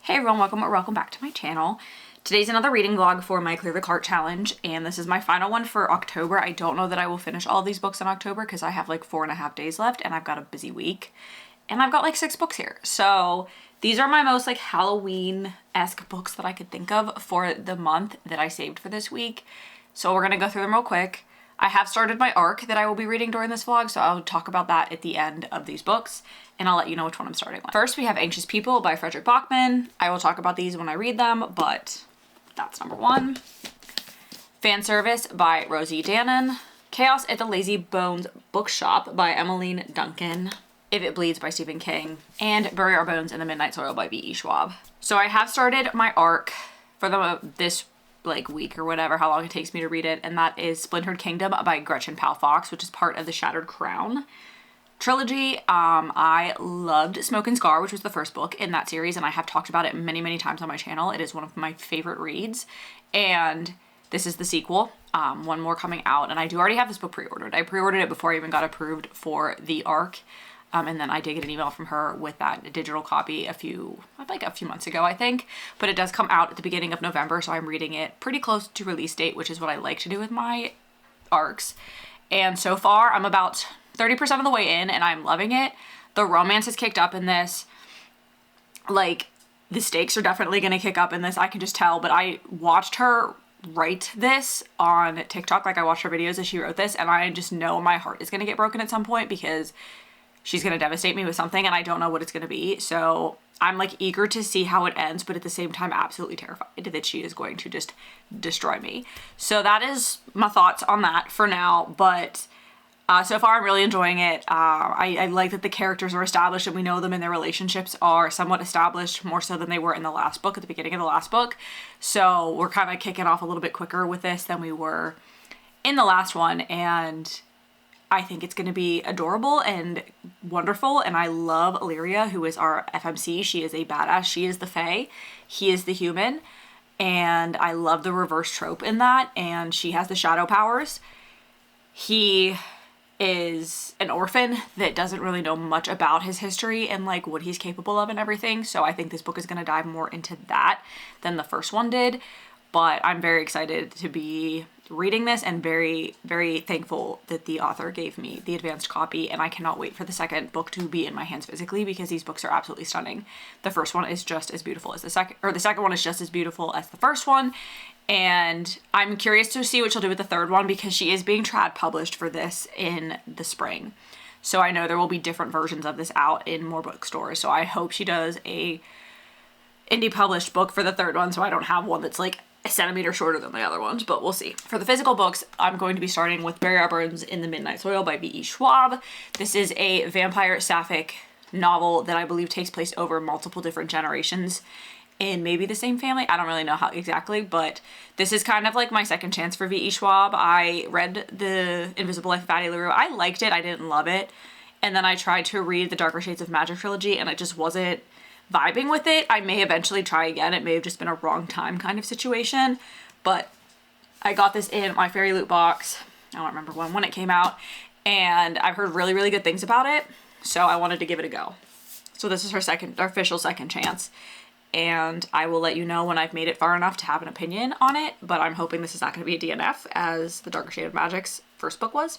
Hey everyone, welcome back to my channel. Today's another reading vlog for my Clear the Cart challenge, and this is my final one for October. I don't know that I will finish all of these books in October because I have like 4.5 days left and I've got a busy week. And I've got like 6 books here. So these are my most like Halloween-esque books that I could think of for the month that I saved for this week. So we're gonna go through them real quick. I have started my arc that I will be reading during this vlog, so I'll talk about that at the end of these books, and I'll let you know which one I'm starting with. First, we have Anxious People by Fredrik Backman. I will talk about these when I read them, but that's number 1. Fan Service by Rosie Danan. Chaos at the Lazy Bones Bookshop by Emmeline Duncan. If It Bleeds by Stephen King. And Bury Our Bones in the Midnight Soil by V.E. Schwab. So I have started my arc for this like week or whatever, how long it takes me to read it, and that is Splintered Kingdom by Gretchen Palafox, which is part of the Shattered Crown trilogy. I loved Smoke and Scar, which was the first book in that series, and I have talked about it many times on my channel. It is one of my favorite reads, and this is the sequel. One more coming out, and I do already have this book pre-ordered. I pre-ordered it before I even got approved for the arc. And then I did get an email from her with that digital copy a few months ago, I think. But it does come out at the beginning of November, so I'm reading it pretty close to release date, which is what I like to do with my arcs. And so far, I'm about 30% of the way in, and I'm loving it. The romance has kicked up in this. Like, the stakes are definitely going to kick up in this, I can just tell. But I watched her write this on TikTok. Like, I watched her videos as she wrote this, and I just know my heart is going to get broken at some point because she's going to devastate me with something and I don't know what it's going to be. So I'm like eager to see how it ends, but at the same time absolutely terrified that she is going to just destroy me. So that is my thoughts on that for now. But so far I'm really enjoying it. I like that the characters are established and we know them and their relationships are somewhat established, more so than they were in the last book, at the beginning of the last book. So we're kind of kicking off a little bit quicker with this than we were in the last one. And I think it's going to be adorable and wonderful, and I love Illyria, who is our FMC. She is a badass. She is the Fae. He is the human, and I love the reverse trope in that, and she has the shadow powers. He is an orphan that doesn't really know much about his history and like what he's capable of and everything, so I think this book is going to dive more into that than the first one did. But I'm very excited to be reading this and very thankful that the author gave me the advanced copy, and I cannot wait for the second book to be in my hands physically because these books are absolutely stunning. The first one is just as beautiful as the second one is just as beautiful as the first one, and I'm curious to see what she'll do with the third one because she is being trad published for this in the spring. So I know there will be different versions of this out in more bookstores, so I hope she does a indie published book for the third one so I don't have one that's like a centimeter shorter than the other ones, but we'll see. For the physical books, I'm going to be starting with Bury Our Bones in the Midnight Soil by V.E. Schwab. This is a vampire sapphic novel that I believe takes place over multiple different generations in maybe the same family. I don't really know how exactly, but this is kind of like my second chance for V.E. Schwab. I read The Invisible Life of Addie LaRue. I liked it. I didn't love it. And then I tried to read the Darker Shades of Magic trilogy, and it just wasn't vibing with it. I may eventually try again. It may have just been a wrong time kind of situation, but I got this in my Fairy Loot box. I don't remember when it came out, and I've heard really good things about it, so I wanted to give it a go. So this is her official second chance, and I will let you know when I've made it far enough to have an opinion on it, but I'm hoping this is not going to be a DNF as the Darker Shade of Magic's first book was.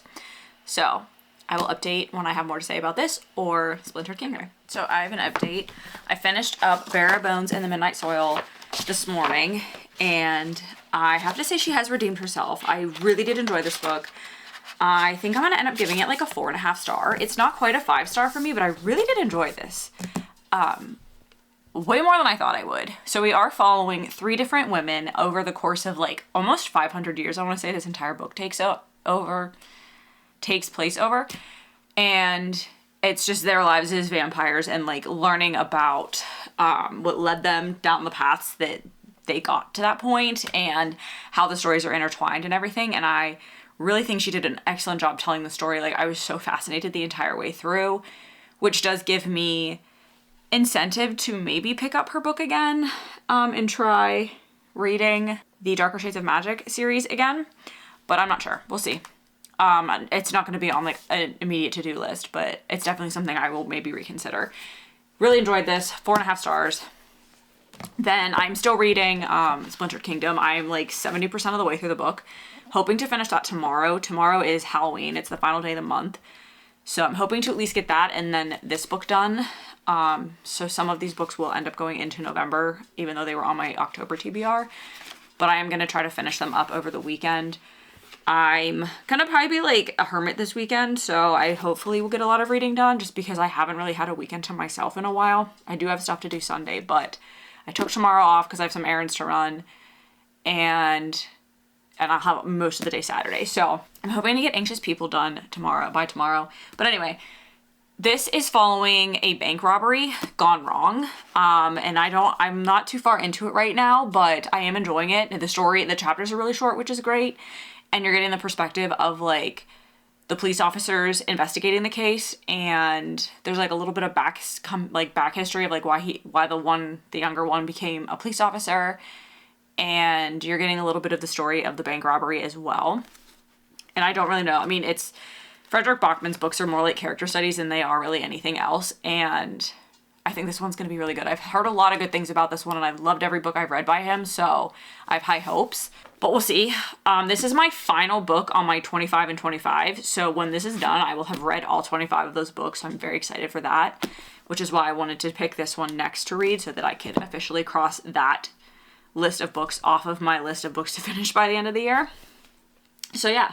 So I will update when I have more to say about this or Splintered Kingdom. So I have an update. I finished up Bury Our Bones in the Midnight Soil this morning, and I have to say she has redeemed herself. I really did enjoy this book. I think I'm going to end up giving it like a 4.5 star. It's not quite a 5 star for me, but I really did enjoy this. Way more than I thought I would. So we are following 3 different women over the course of like almost 500 years. I want to say this entire book takes place over, and it's just their lives as vampires and like learning about what led them down the paths that they got to that point and how the stories are intertwined and everything. And I really think she did an excellent job telling the story. Like, I was so fascinated the entire way through, which does give me incentive to maybe pick up her book again and try reading the Darker Shades of Magic series again, but I'm not sure. We'll see. It's not going to be on like an immediate to-do list, but it's definitely something I will maybe reconsider. Really enjoyed this. 4.5 stars. Then I'm still reading Splintered Kingdom. I'm like 70% of the way through the book. Hoping to finish that tomorrow. Tomorrow is Halloween. It's the final day of the month. So I'm hoping to at least get that and then this book done. So some of these books will end up going into November, even though they were on my October TBR. But I am going to try to finish them up over the weekend. I'm going to probably be like a hermit this weekend, so I hopefully will get a lot of reading done just because I haven't really had a weekend to myself in a while. I do have stuff to do Sunday, but I took tomorrow off because I have some errands to run, and I'll have most of the day Saturday. So I'm hoping to get Anxious People done by tomorrow. But anyway, this is following a bank robbery gone wrong. And I'm not too far into it right now, but I am enjoying it. The chapters are really short, which is great. And you're getting the perspective of like the police officers investigating the case, and there's like a little bit of back history of like why the younger one became a police officer, and you're getting a little bit of the story of the bank robbery as well. And I don't really know. I mean, Fredrik Backman's books are more like character studies than they are really anything else, and I think this one's going to be really good. I've heard a lot of good things about this one, and I've loved every book I've read by him, so I have high hopes. But we'll see. This is my final book on my 25 and 25, so when this is done, I will have read all 25 of those books, so I'm very excited for that, which is why I wanted to pick this one next to read so that I could officially cross that list of books off of my list of books to finish by the end of the year. So yeah,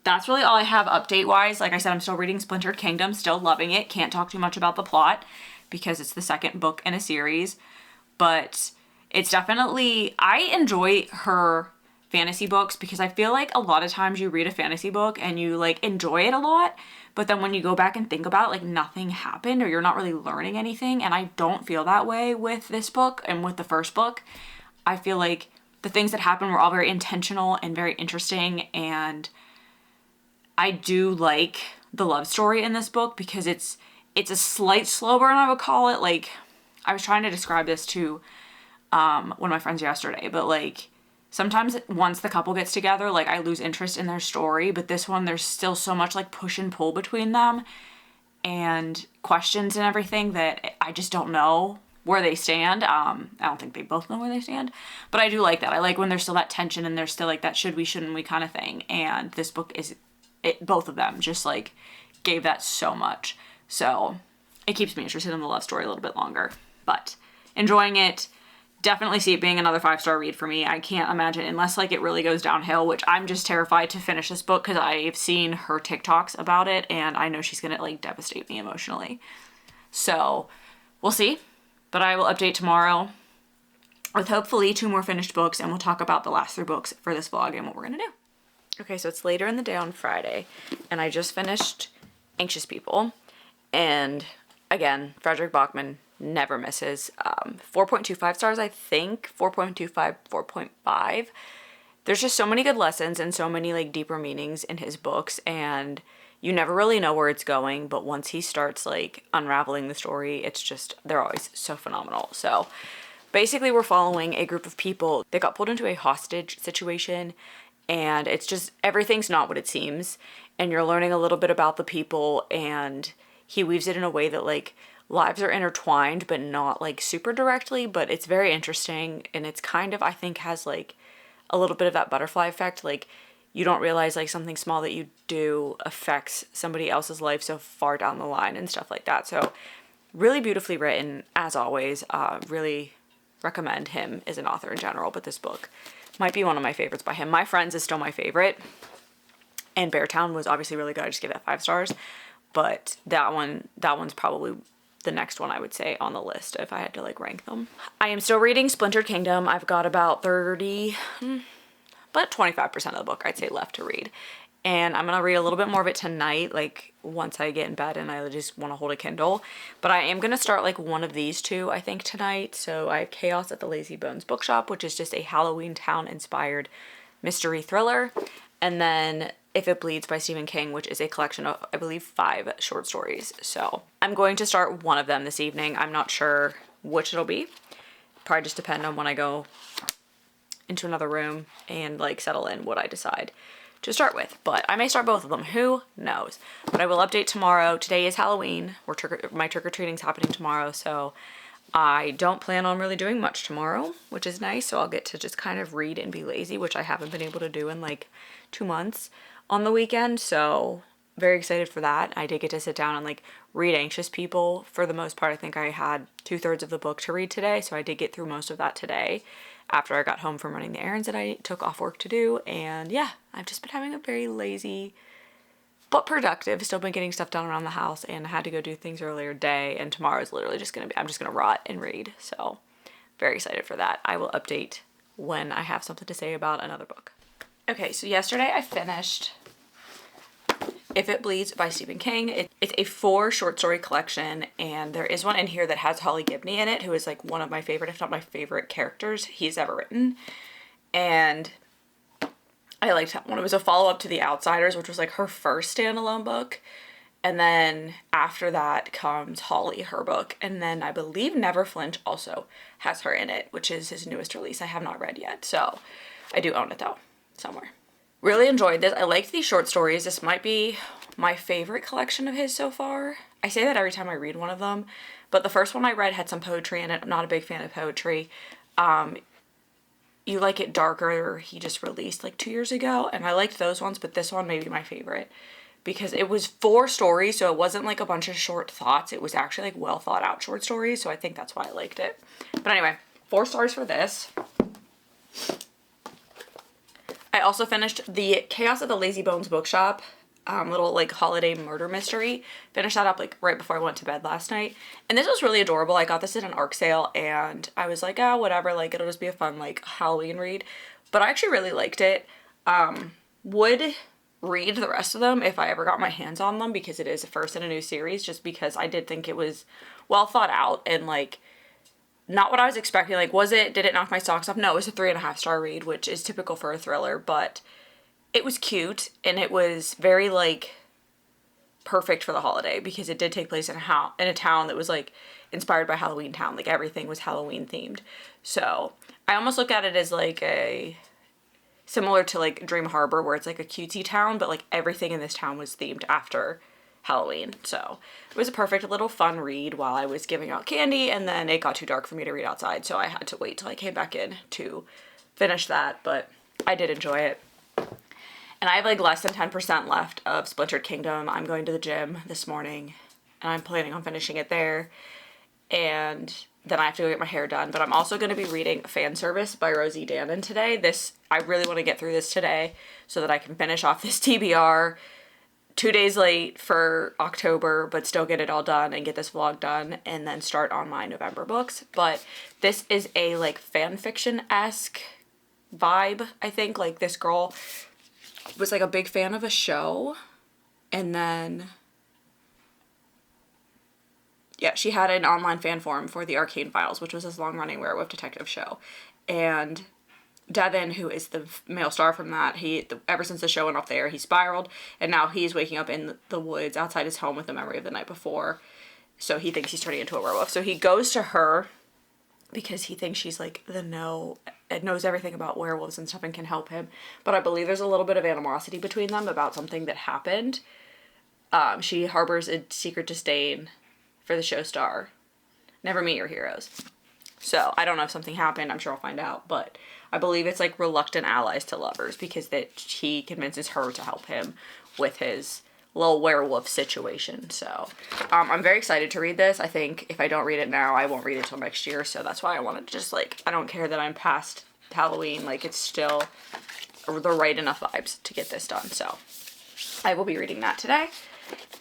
that's really all I have update-wise. Like I said, I'm still reading Splintered Kingdom, still loving it. Can't talk too much about the plot because it's the second book in a series. But it's definitely... I enjoy her fantasy books because I feel like a lot of times you read a fantasy book and you, like, enjoy it a lot. But then when you go back and think about it, like, nothing happened or you're not really learning anything. And I don't feel that way with this book and with the first book. I feel like the things that happened were all very intentional and very interesting, and I do like the love story in this book because it's a slight slow burn, I would call it. Like, I was trying to describe this to one of my friends yesterday, but like sometimes once the couple gets together, like I lose interest in their story, but this one there's still so much like push and pull between them and questions and everything that I just don't know where they stand. I don't think they both know where they stand, but I do like that. I like when there's still that tension and there's still like that should we, shouldn't we kind of thing. And this book both of them just like gave that so much. So it keeps me interested in the love story a little bit longer, but enjoying it. Definitely see it being another 5-star read for me. I can't imagine, unless like it really goes downhill, which I'm just terrified to finish this book because I've seen her TikToks about it and I know she's gonna like devastate me emotionally. So we'll see, but I will update tomorrow with hopefully 2 more finished books, and we'll talk about the last 3 books for this vlog and what we're gonna do. Okay, so it's later in the day on Friday, and I just finished Anxious People, and again, Fredrik Backman never misses. 4.25 stars, I think. 4.25, 4.5. There's just so many good lessons and so many like deeper meanings in his books, and you never really know where it's going, but once he starts like unraveling the story, it's just, they're always so phenomenal. So basically we're following a group of people that got pulled into a hostage situation, and it's just, everything's not what it seems, and you're learning a little bit about the people, and he weaves it in a way that like lives are intertwined, but not like super directly, but it's very interesting, and it's kind of, I think, has like a little bit of that butterfly effect. Like you don't realize like something small that you do affects somebody else's life so far down the line and stuff like that. So really beautifully written, as always. Really recommend him as an author in general, but this book might be one of my favorites by him. My Friends is still my favorite, and Beartown was obviously really good. I just gave that 5 stars, but that one's probably the next one I would say on the list if I had to like rank them. I am still reading Splintered Kingdom. I've got about 25% of the book I'd say left to read, and I'm gonna read a little bit more of it tonight, like once I get in bed and I just want to hold a Kindle. But I am gonna start like one of these 2 I think tonight. So I have Chaos at the Lazy Bones Bookshop, which is just a Halloween Town inspired mystery thriller, and then If It Bleeds by Stephen King, which is a collection of, I believe, 5 short stories. So I'm going to start one of them this evening. I'm not sure which it'll be. Probably just depend on when I go into another room and like settle in what I decide to start with. But I may start both of them. Who knows? But I will update tomorrow. Today is Halloween. My trick-or-treating's happening tomorrow. So I don't plan on really doing much tomorrow, which is nice, so I'll get to just kind of read and be lazy, which I haven't been able to do in like 2 months on the weekend, so very excited for that. I did get to sit down and like read Anxious People for the most part. I think I had 2/3 of the book to read today, so I did get through most of that today after I got home from running the errands that I took off work to do. And yeah, I've just been having a very lazy but productive, still been getting stuff done around the house, and I had to go do things earlier today, and tomorrow is literally just gonna be, I'm just gonna rot and read, so very excited for that. I will update when I have something to say about another book. Okay, so yesterday I finished If It Bleeds by Stephen King. It's a 4 short story collection, and there is one in here that has Holly Gibney in it, who is like one of my favorite, if not my favorite characters he's ever written. And I liked that one. It was a follow-up to The Outsiders, which was like her first standalone book. And then after that comes Holly, her book. And then I believe Never Flinch also has her in it, which is his newest release. I have not read yet, so I do own it though, somewhere. Really enjoyed this. I liked these short stories. This might be my favorite collection of his so far. I say that every time I read one of them, but the first one I read had some poetry in it. I'm not a big fan of poetry. You Like It Darker, he just released like 2 years ago, and I liked those ones, but this one may be my favorite because it was 4 stories, so it wasn't like a bunch of short thoughts. It was actually like well thought out short stories, so I think that's why I liked it. But anyway, 4 stars for this. I also finished the Chaos at the Lazybones Bookshop, little like holiday murder mystery. Finished that up like right before I went to bed last night. And this was really adorable. I got this at an ARC sale, and I was like, oh, whatever, like it'll just be a fun like Halloween read. But I actually really liked it. Would read the rest of them if I ever got my hands on them, because it is the first in a new series, just because I did think it was well thought out and like not what I was expecting. Like, did it knock my socks off? No, it was a 3.5-star read, which is typical for a thriller, but it was cute, and it was very, like, perfect for the holiday, because it did take place in a town that was, like, inspired by Halloween Town. Like, everything was Halloween themed. So, I almost look at it as, like, similar to, like, Dream Harbor, where it's, like, a cutesy town, but, like, everything in this town was themed after Halloween. So it was a perfect little fun read while I was giving out candy, and then it got too dark for me to read outside, so I had to wait till I came back in to finish that, but I did enjoy it. And I have like less than 10% left of Splintered Kingdom. I'm going to the gym this morning, and I'm planning on finishing it there, and then I have to go get my hair done. But I'm also going to be reading Fan Service by Rosie Danan today. I really want to get through this today so that I can finish off this TBR. 2 days late for October, but still get it all done and get this vlog done, and then start on my November books. But this is a like fan fiction-esque vibe, I think. Like, this girl was like a big fan of a show, and then yeah, she had an online fan forum for the Arcane Files, which was this long-running werewolf detective show. And Devin, who is the male star from that, ever since the show went off the air, he spiraled, and now he's waking up in the woods outside his home with the memory of the night before. So he thinks he's turning into a werewolf. So he goes to her because he thinks she's like it knows everything about werewolves and stuff and can help him. But I believe there's a little bit of animosity between them about something that happened. She harbors a secret disdain for the show star. Never meet your heroes. So I don't know if something happened. I'm sure I'll find out, but I believe it's like reluctant allies to lovers, because he convinces her to help him with his little werewolf situation. So I'm very excited to read this. I think if I don't read it now, I won't read it till next year. So that's why I wanted to just like, I don't care that I'm past Halloween. Like, it's still the right enough vibes to get this done. So I will be reading that today.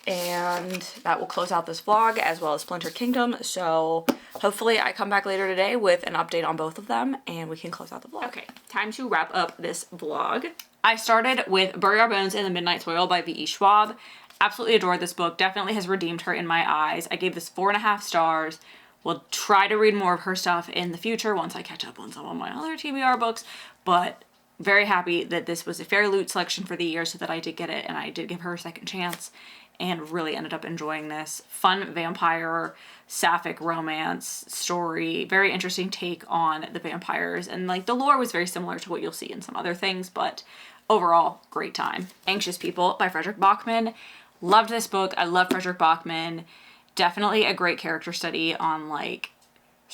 And that will close out this vlog, as well as Splintered Kingdom. So hopefully I come back later today with an update on both of them, and we can close out the vlog. Okay, time to wrap up this vlog. I started with Bury Our Bones in the Midnight Soil by V.E. Schwab. Absolutely adored this book. Definitely has redeemed her in my eyes. I gave this 4.5 stars. Will try to read more of her stuff in the future once I catch up on some of my other TBR books, but very happy that this was a Fairy Loot selection for the year, so that I did get it, and I did give her a second chance, and really ended up enjoying this. Fun vampire sapphic romance story. Very interesting take on the vampires, and like the lore was very similar to what you'll see in some other things, but overall, great time. Anxious People by Fredrik Backman. Loved this book. I love Fredrik Backman. Definitely a great character study on like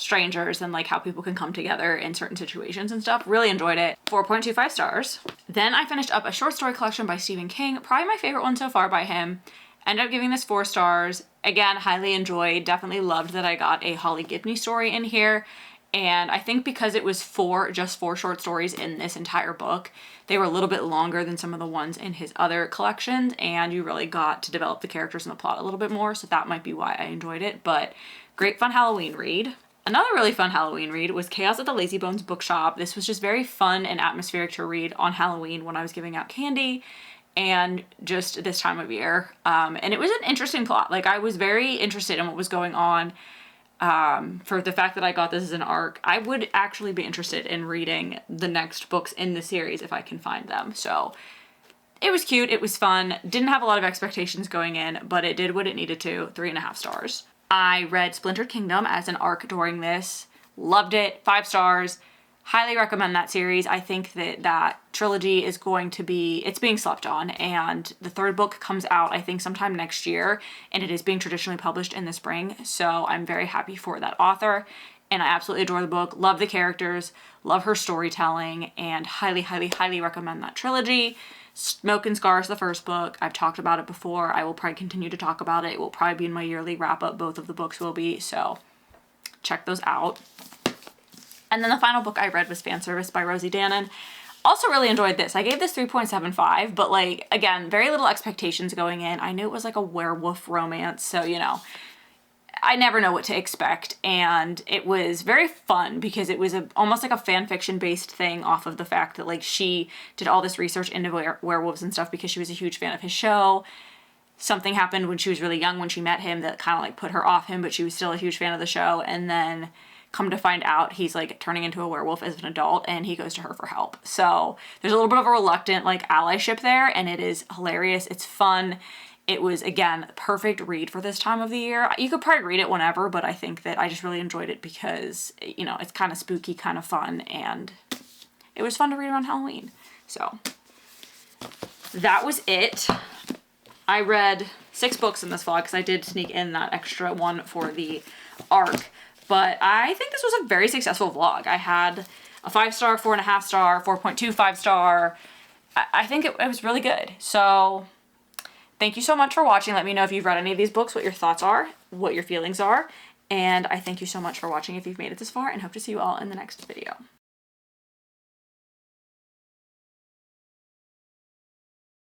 strangers and like how people can come together in certain situations and stuff. Really enjoyed it. 4.25 stars. Then I finished up a short story collection by Stephen King, probably my favorite one so far by him. Ended up giving this 4 stars. Again, highly enjoyed. Definitely loved that I got a Holly Gibney story in here. And I think because it was just four short stories in this entire book, they were a little bit longer than some of the ones in his other collections, and you really got to develop the characters and the plot a little bit more, so that might be why I enjoyed it. But great fun Halloween read. Another really fun Halloween read was Chaos at the Lazybones Bookshop. This was just very fun and atmospheric to read on Halloween when I was giving out candy and just this time of year. And it was an interesting plot. Like, I was very interested in what was going on. For the fact that I got this as an ARC, I would actually be interested in reading the next books in the series if I can find them. So it was cute. It was fun. Didn't have a lot of expectations going in, but it did what it needed to. 3.5 stars. I read Splintered Kingdom as an ARC during this. Loved it. 5 stars. Highly recommend that series. I think that trilogy is going to be, it's being slept on, and the 3rd book comes out I think sometime next year, and it is being traditionally published in the spring, so I'm very happy for that author, and I absolutely adore the book. Love the characters, love her storytelling, and highly, highly, highly recommend that trilogy. Smoke and Scars, the 1st book. I've talked about it before. I will probably continue to talk about it. It will probably be in my yearly wrap-up. Both of the books will be, so check those out. And then the final book I read was Fan Service by Rosie Danan. Also really enjoyed this. I gave this 3.75, but like, again, very little expectations going in. I knew it was like a werewolf romance, so, you know, I never know what to expect. And it was very fun because it was almost like a fan fiction based thing off of the fact that like she did all this research into werewolves and stuff because she was a huge fan of his show. Something happened when she was really young when she met him that kind of like put her off him, but she was still a huge fan of the show. And then come to find out he's like turning into a werewolf as an adult, and he goes to her for help. So there's a little bit of a reluctant like allyship there, and it is hilarious. It's fun. It was, again, perfect read for this time of the year. You could probably read it whenever, but I think that I just really enjoyed it because, you know, it's kind of spooky, kind of fun, and it was fun to read around Halloween. So that was it. I read 6 books in this vlog because I did sneak in that extra one for the ARC. But I think this was a very successful vlog. I had a 5-star, 4.5 star, 4.25 star. I think it was really good. So thank you so much for watching. Let me know if you've read any of these books, what your thoughts are, what your feelings are. And I thank you so much for watching if you've made it this far, and hope to see you all in the next video.